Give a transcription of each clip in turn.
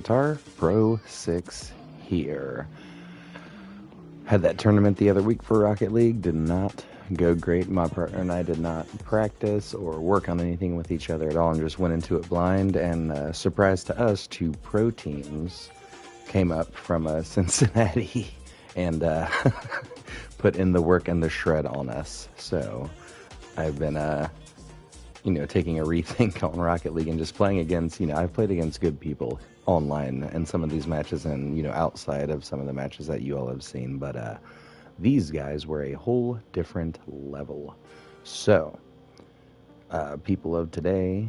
Guitar Pro 6 here. Had that tournament the other week for Rocket League. Did not go great. My partner and I did not practice or work on anything with each other at all and just went into it blind. And surprise to us, 2 pro teams came up from Cincinnati and put in the work and the shred on us. So I've been taking a rethink on Rocket League and just playing against, I've played against good people online in some of these matches and, outside of some of the matches that you all have seen. But these guys were a whole different level. So, people of today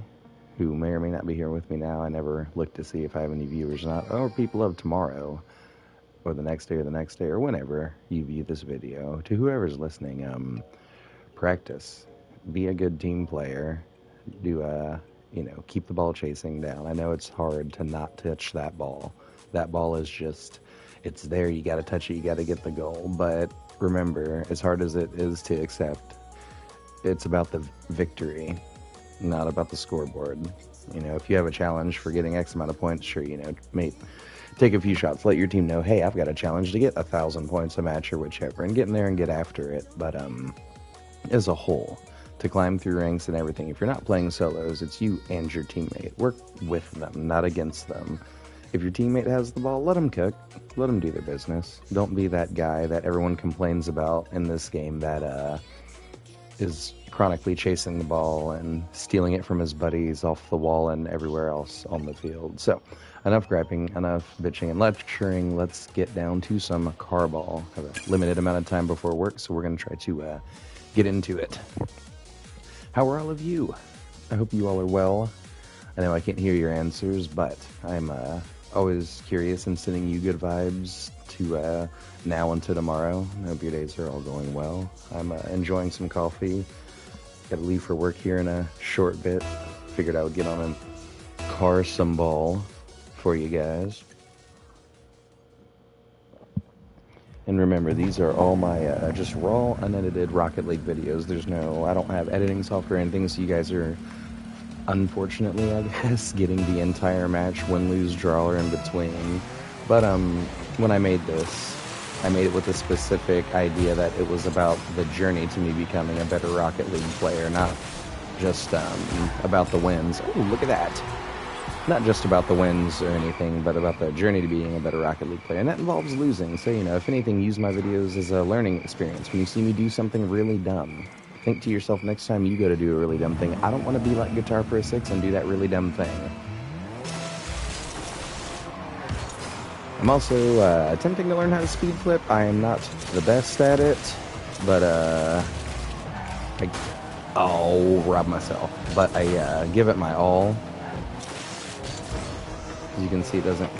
who may or may not be here with me now, I never look to see if I have any viewers or not, or people of tomorrow, or the next day, or whenever you view this video, to whoever's listening, practice. Be a good team player. Keep the ball chasing down. I know it's hard to not touch that ball. That ball is just, it's there. You got to touch it. You got to get the goal. But remember, as hard as it is to accept, it's about the victory, not about the scoreboard. If you have a challenge for getting X amount of points, sure, mate, take a few shots. Let your team know, hey, I've got a challenge to get 1,000 points a match or whichever, and get in there and get after it. But as a whole, to climb through ranks and everything, if you're not playing solos, it's you and your teammate. Work with them, not against them. If your teammate has the ball, let them cook. Let them do their business. Don't be that guy that everyone complains about in this game that is chronically chasing the ball and stealing it from his buddies off the wall and everywhere else on the field. So, enough griping, enough bitching and lecturing. Let's get down to some Carball. I have a limited amount of time before work, so we're going to try to get into it. How are all of you? I hope you all are well. I know I can't hear your answers, but I'm always curious and sending you good vibes to now and to tomorrow. I hope your days are all going well. I'm enjoying some coffee. Got to leave for work here in a short bit. Figured I would get on a Carball for you guys. And remember, these are all my just raw, unedited Rocket League videos. I don't have editing software or anything, so you guys are, unfortunately, I guess, getting the entire match, win, lose, draw, or in between. But when I made this, I made it with a specific idea that it was about the journey to me becoming a better Rocket League player, not just about the wins. Oh, look at that. Not just about the wins or anything, but about the journey to being a better Rocket League player. And that involves losing. So, if anything, use my videos as a learning experience. When you see me do something really dumb, think to yourself next time you go to do a really dumb thing, I don't want to be like Guitar Pro 6 and do that really dumb thing. I'm also attempting to learn how to speed flip. I am not the best at it, but I'll rob myself. But I give it my all. As you can see, it doesn't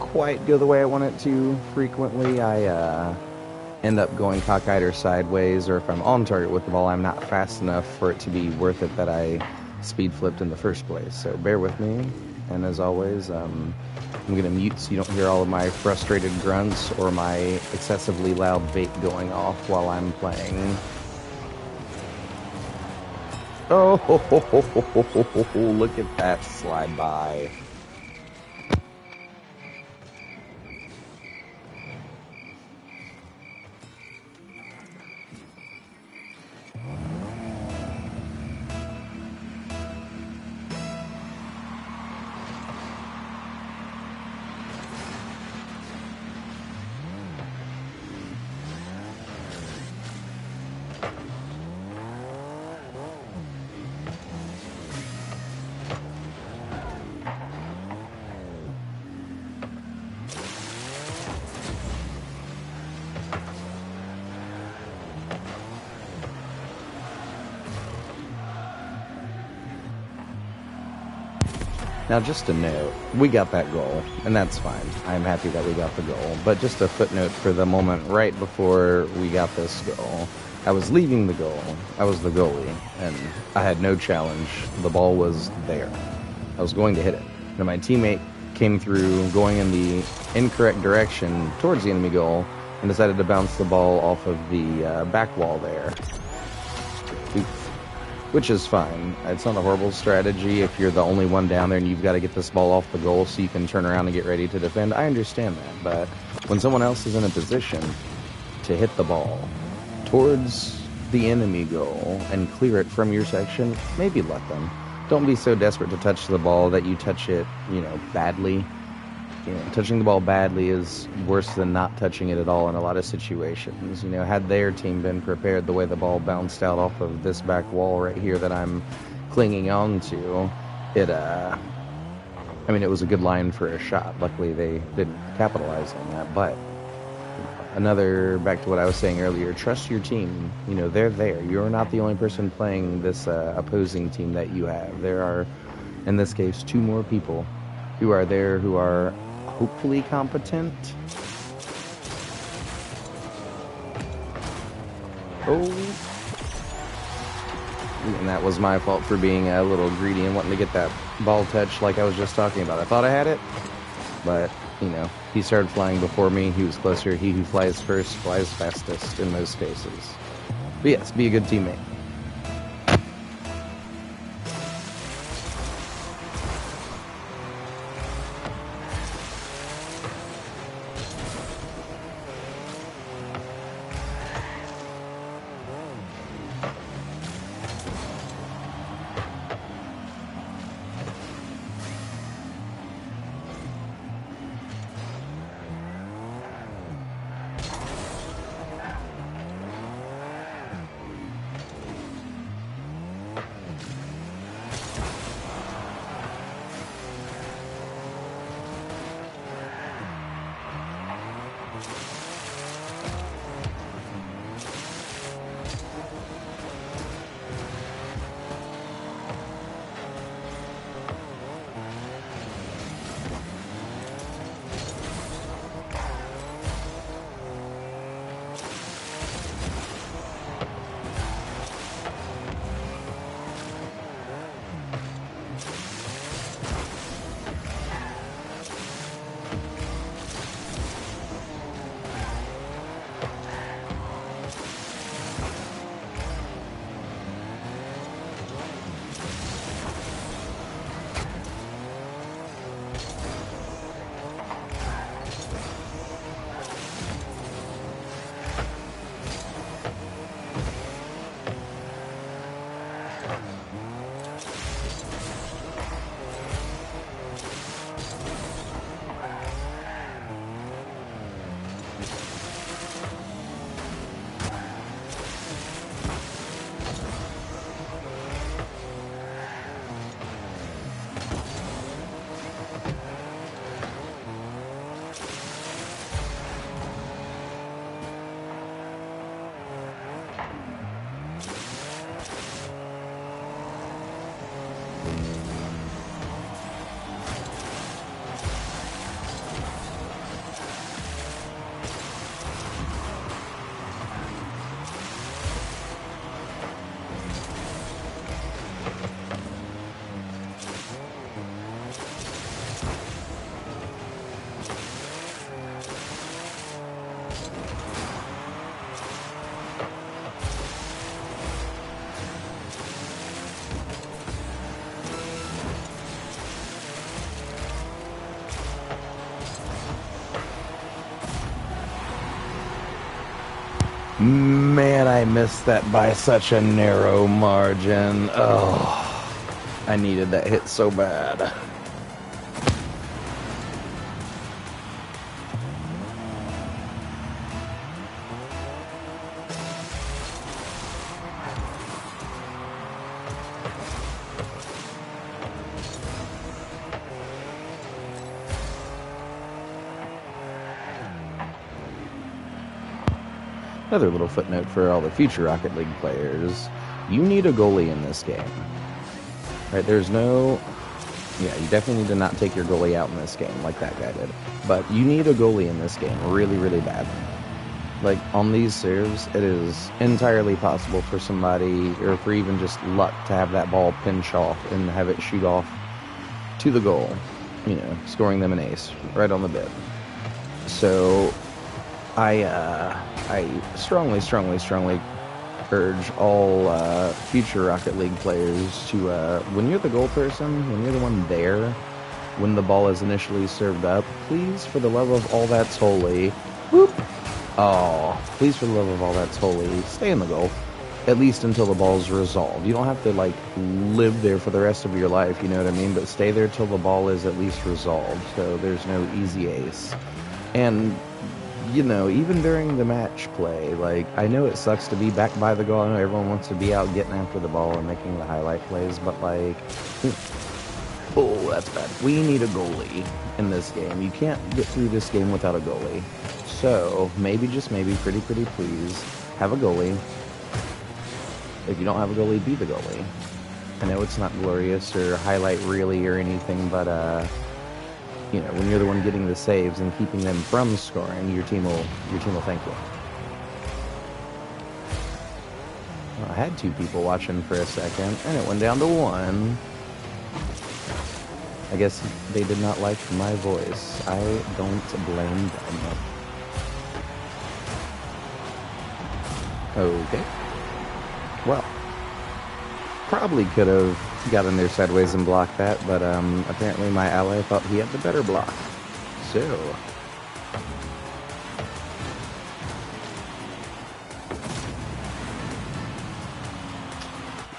quite go the way I want it to frequently. I end up going cockeyed or sideways, or if I'm on target with the ball, I'm not fast enough for it to be worth it that I speed flipped in the first place. So bear with me, and as always, I'm going to mute so you don't hear all of my frustrated grunts or my excessively loud vape going off while I'm playing. Oh, look at that slide by. Now, just a note, we got that goal, and that's fine. I'm happy that we got the goal. But just a footnote for the moment right before we got this goal. I was leaving the goal. I was the goalie, and I had no challenge. The ball was there. I was going to hit it. Now, my teammate came through going in the incorrect direction towards the enemy goal and decided to bounce the ball off of the back wall there. Oof. which is fine. It's not a horrible strategy if you're the only one down there and you've got to get this ball off the goal so you can turn around and get ready to defend. I understand that, but when someone else is in a position to hit the ball towards the enemy goal and clear it from your section, maybe let them. Don't be so desperate to touch the ball that you touch it, badly. Touching the ball badly is worse than not touching it at all in a lot of situations. Had their team been prepared the way the ball bounced out off of this back wall right here that I'm clinging on to, it was a good line for a shot. Luckily, they didn't capitalize on that. But back to what I was saying earlier, trust your team. They're there. You're not the only person playing this opposing team that you have. There are, in this case, 2 more people who are there who are hopefully competent. Oh. And that was my fault for being a little greedy and wanting to get that ball touch like I was just talking about. I thought I had it, but, he started flying before me. He was closer. He who flies first flies fastest in most cases. But yes, be a good teammate. Man, I missed that by such a narrow margin. Oh, I needed that hit so bad. Another little footnote for all the future Rocket League players, you need a goalie in this game. Right, there's no... Yeah, you definitely need to not take your goalie out in this game like that guy did. But you need a goalie in this game really, really bad. Like, on these serves, it is entirely possible for somebody, or for even just luck, to have that ball pinch off and have it shoot off to the goal. You know, scoring them an ace right on the bit. So... I strongly urge all future Rocket League players to, when you're the goal person, when you're the one there, when the ball is initially served up, please, for the love of all that's holy, whoop, oh, please, for the love of all that's holy, stay in the goal, at least until the ball's resolved. You don't have to, like, live there for the rest of your life, you know what I mean? But stay there till the ball is at least resolved, so there's no easy ace. And, you know, even during the match play, like, I know it sucks to be back by the goal. I know everyone wants to be out getting after the ball and making the highlight plays, but, like, oh, that's bad. We need a goalie in this game. You can't get through this game without a goalie. So, maybe, just maybe, pretty please, have a goalie. If you don't have a goalie, be the goalie. I know it's not glorious or highlight really or anything, but, you know, when you're the one getting the saves and keeping them from scoring, your team will thank you. Well, I had 2 people watching for a second, and it went down to 1. I guess they did not like my voice. I don't blame them. Okay. Well, probably could have got in there sideways and blocked that, but apparently my ally thought he had the better block. So,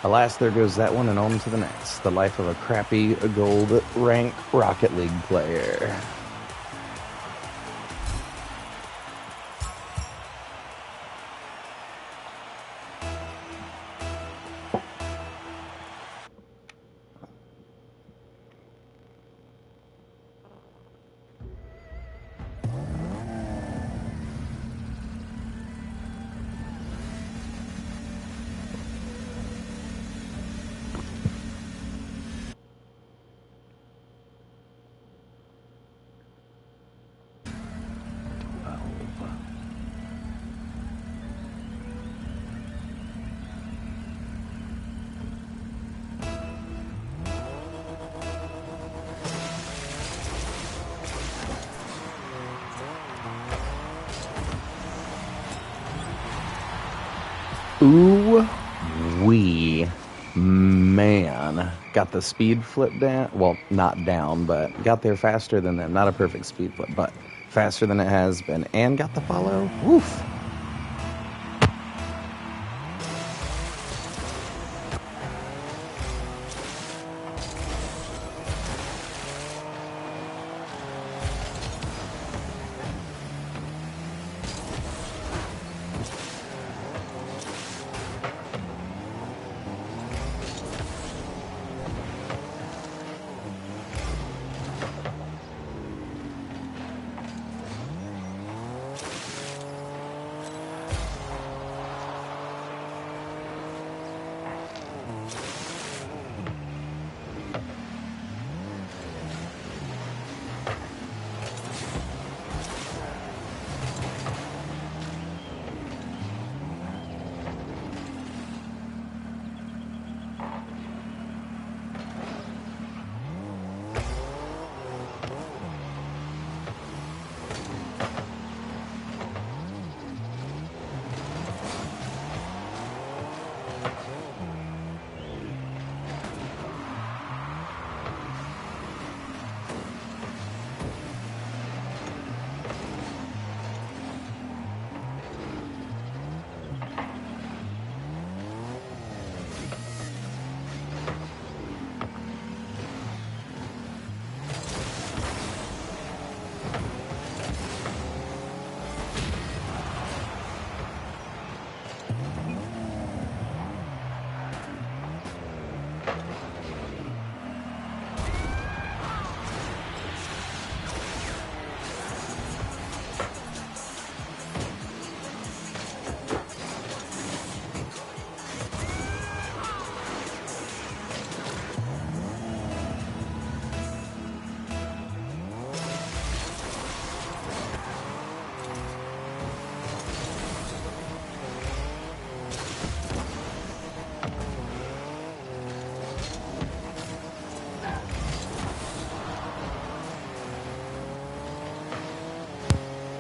alas, there goes that one, and on to the next. The life of a crappy gold rank Rocket League player. Ooh-wee, man. Got the speed flip down. Well, not down, but got there faster than them. Not a perfect speed flip, but faster than it has been. And got the follow. Woof.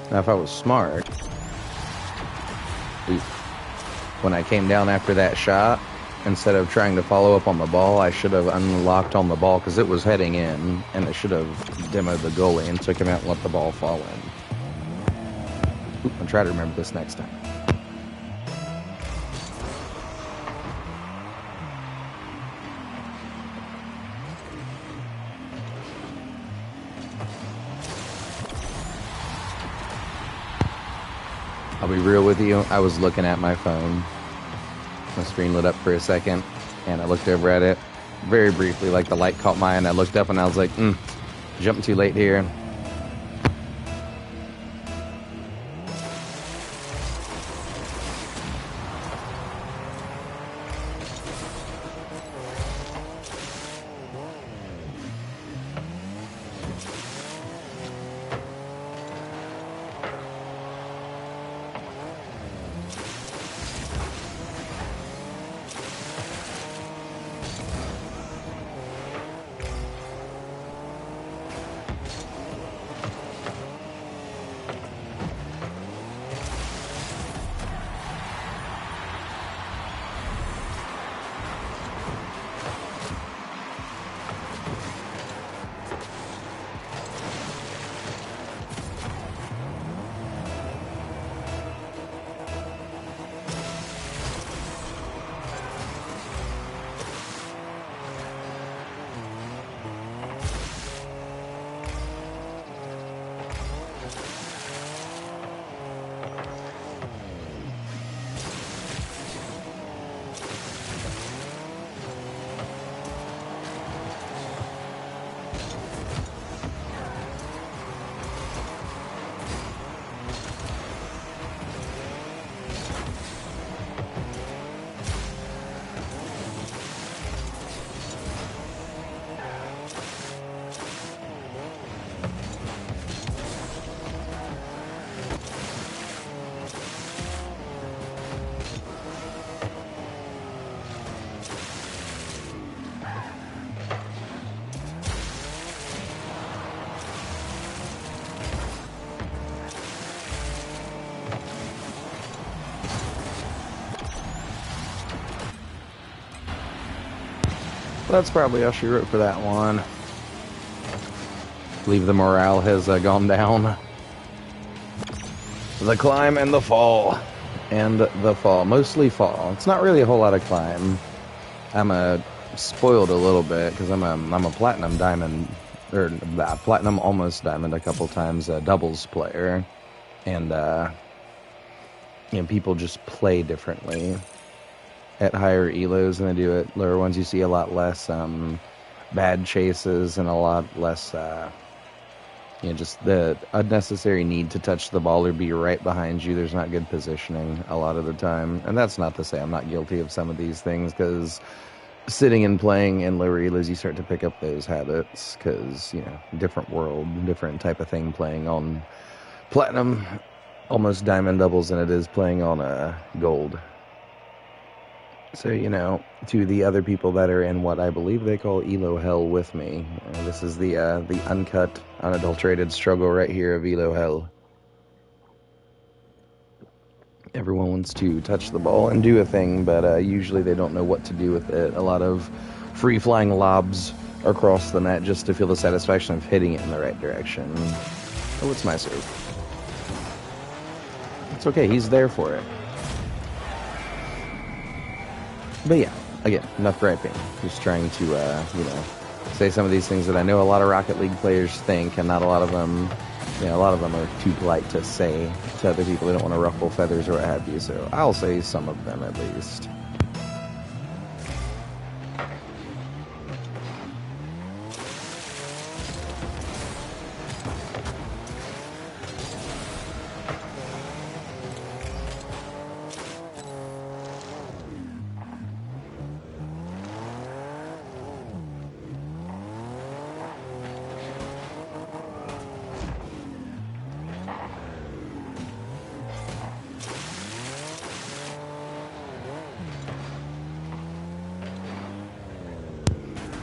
Now, if I was smart... Oof. when I came down after that shot, instead of trying to follow up on the ball, I should have unlocked on the ball because it was heading in, and I should have demoed the goalie and took him out and let the ball fall in. I'll try to remember this next time. I'll be real with you, I was looking at my phone. My screen lit up for a second, and I looked over at it very briefly, like the light caught my eye, and I looked up and I was like, jumping too late here. That's probably all she wrote for that one. I believe the morale has gone down. The climb and the fall. And the fall. Mostly fall. It's not really a whole lot of climb. I'm spoiled a little bit because I'm a platinum diamond, or platinum almost diamond a couple times, doubles player. And, people just play differently at higher elos than they do at lower ones. You see a lot less bad chases and a lot less just the unnecessary need to touch the ball or be right behind you. There's not good positioning a lot of the time, and that's not to say I'm not guilty of some of these things, because sitting and playing in lower elos you start to pick up those habits, because different world, different type of thing playing on platinum almost diamond doubles than it is playing on gold. So, to the other people that are in what I believe they call Elo Hell with me, this is the uncut, unadulterated struggle right here of Elo Hell. Everyone wants to touch the ball and do a thing, but usually they don't know what to do with it. A lot of free-flying lobs across the net just to feel the satisfaction of hitting it in the right direction. Oh, it's my serve. It's okay, he's there for it. But yeah, again, enough griping. Just trying to, say some of these things that I know a lot of Rocket League players think, and not a lot of them, a lot of them are too polite to say to other people. They don't want to ruffle feathers or what have you, so I'll say some of them at least.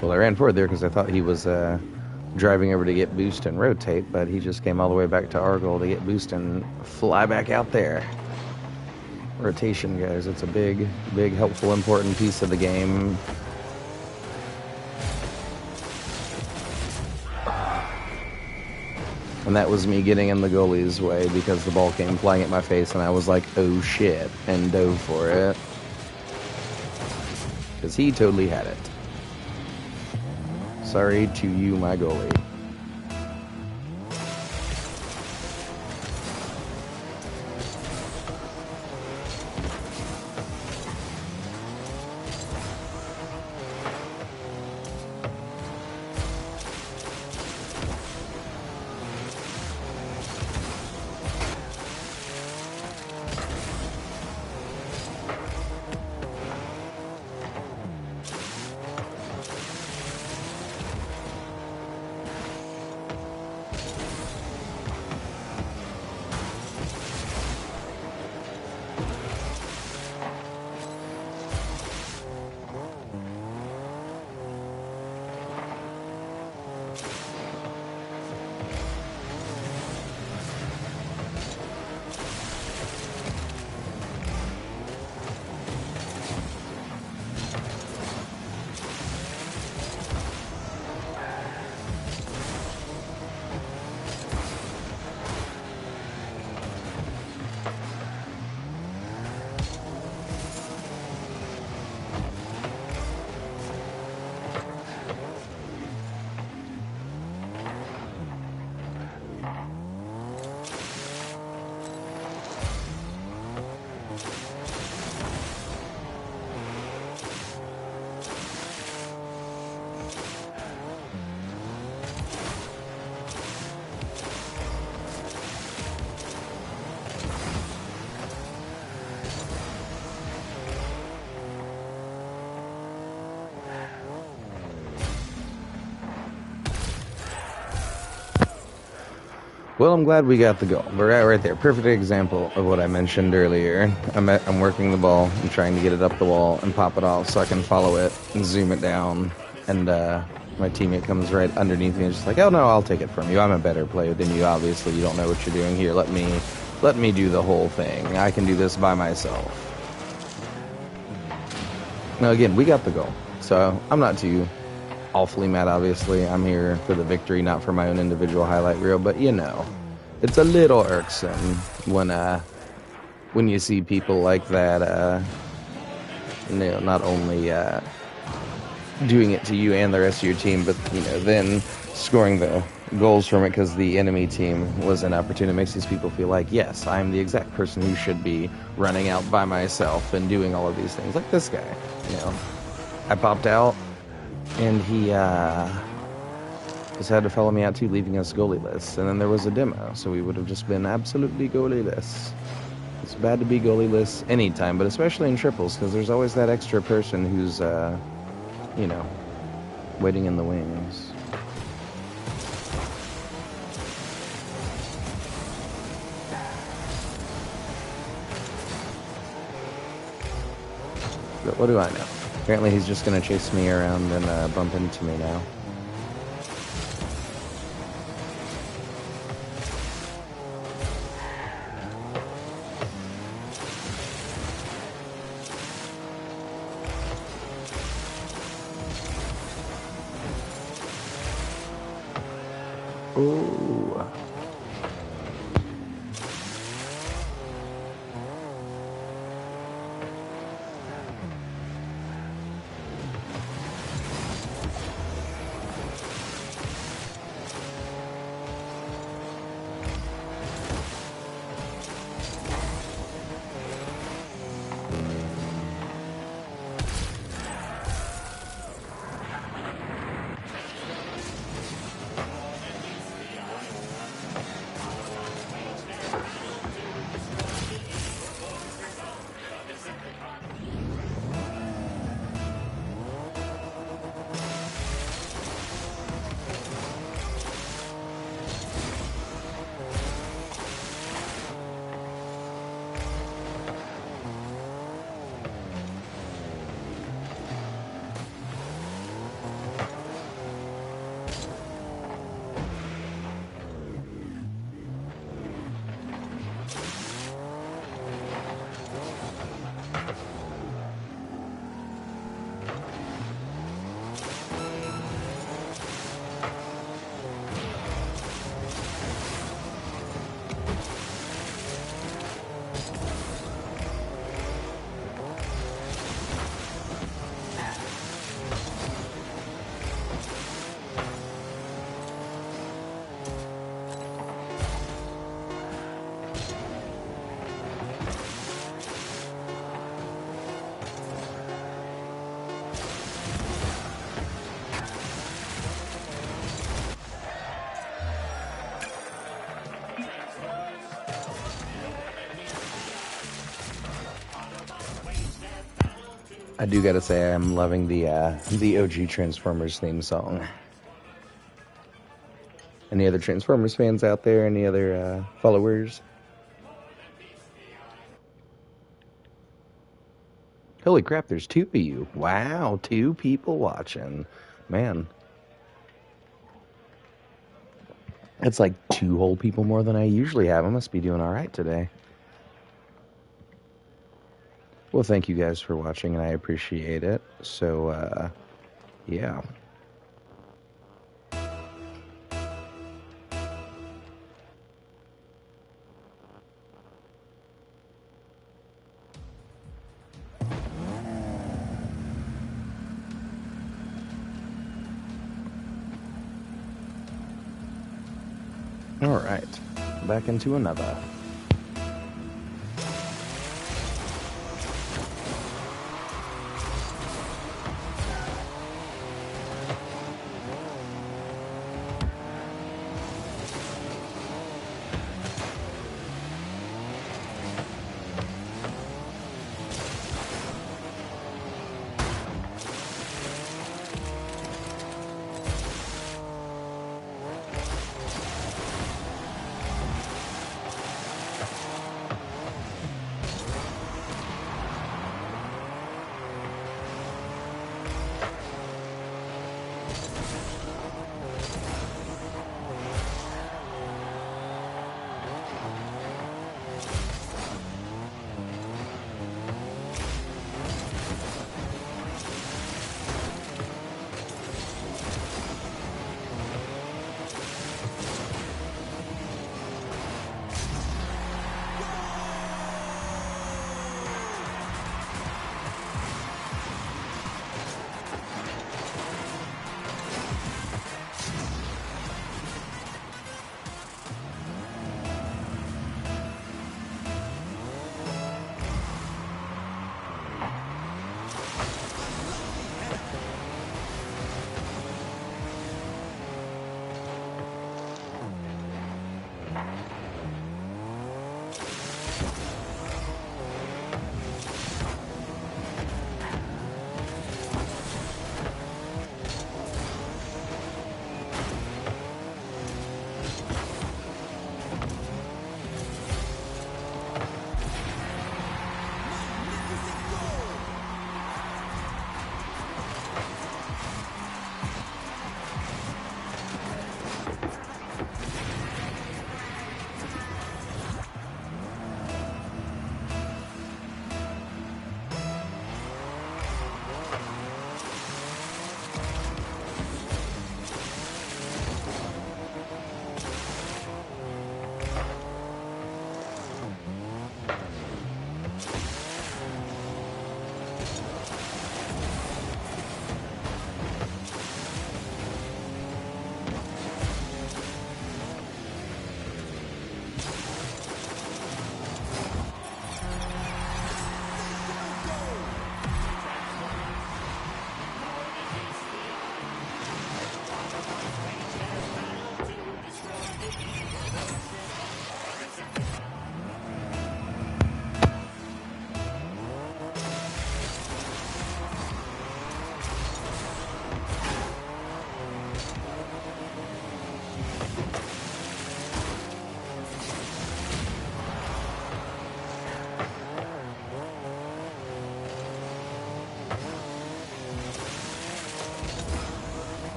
Well, I ran forward there because I thought he was driving over to get boost and rotate, but he just came all the way back to our goal to get boost and fly back out there. Rotation, guys. It's a big, big, helpful, important piece of the game. And that was me getting in the goalie's way because the ball came flying at my face and I was like, oh shit, and dove for it. Because he totally had it. Sorry to you, my goalie. Well, I'm glad we got the goal. We're at right there. Perfect example of what I mentioned earlier. I'm working the ball and trying to get it up the wall and pop it off so I can follow it and zoom it down. And my teammate comes right underneath me and is just like, oh no, I'll take it from you. I'm a better player than you. Obviously, you don't know what you're doing here. Let me do the whole thing. I can do this by myself. Now again, we got the goal. So I'm not too awfully mad, obviously. I'm here for the victory, not for my own individual highlight reel, but you know, it's a little irksome when you see people like that, you know, not only doing it to you and the rest of your team, but, you know, then scoring the goals from it because the enemy team was inopportune. It makes these people feel like, yes, I'm the exact person who should be running out by myself and doing all of these things, like this guy, you know. I popped out, and he decided to follow me out too, leaving us goalieless. And then there was a demo, so we would have just been absolutely goalieless. It's bad to be goalieless anytime, but especially in triples, because there's always that extra person who's, you know, waiting in the wings. But what do I know? Apparently he's just going to chase me around and bump into me now. Ooh. I do gotta say I'm loving the OG Transformers theme song. Any other Transformers fans out there? Any other followers? Holy crap, there's 2 of you. Wow, 2 people watching. Man. It's like 2 whole people more than I usually have. I must be doing alright today. Well, thank you guys for watching, and I appreciate it. So, yeah. Alright, back into another.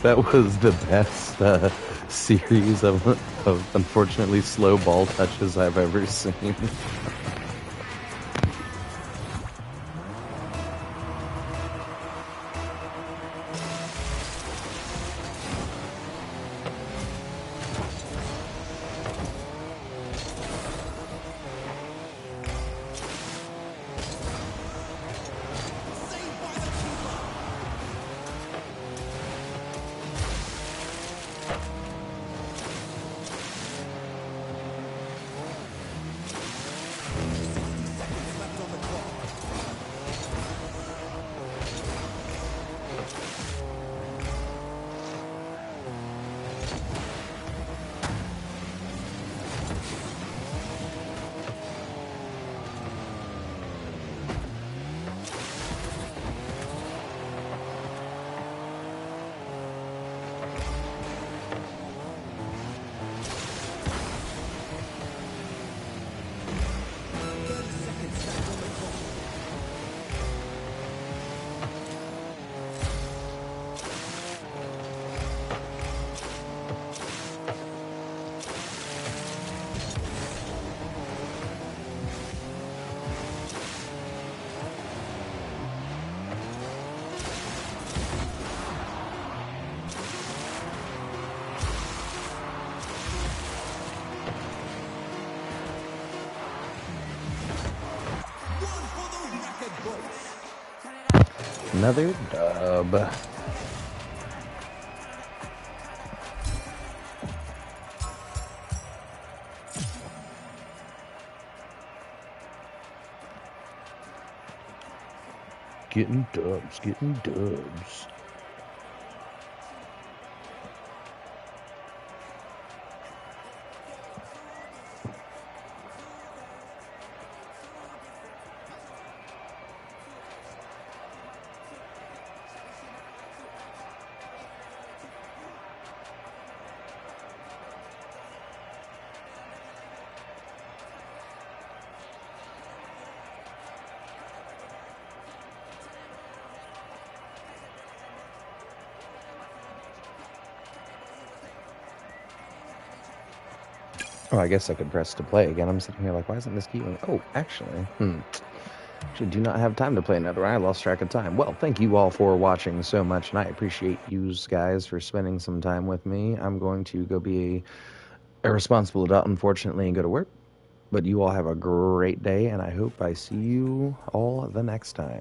That was the best series of unfortunately slow ball touches I've ever seen. Another dub. Getting dubs, getting dubs. Oh, I guess I could press to play again. I'm sitting here like, why isn't this keeping... Oh, actually, actually do not have time to play another one. I lost track of time. Well, thank you all for watching so much, and I appreciate you guys for spending some time with me. I'm going to go be a responsible adult, unfortunately, and go to work. But you all have a great day, and I hope I see you all the next time.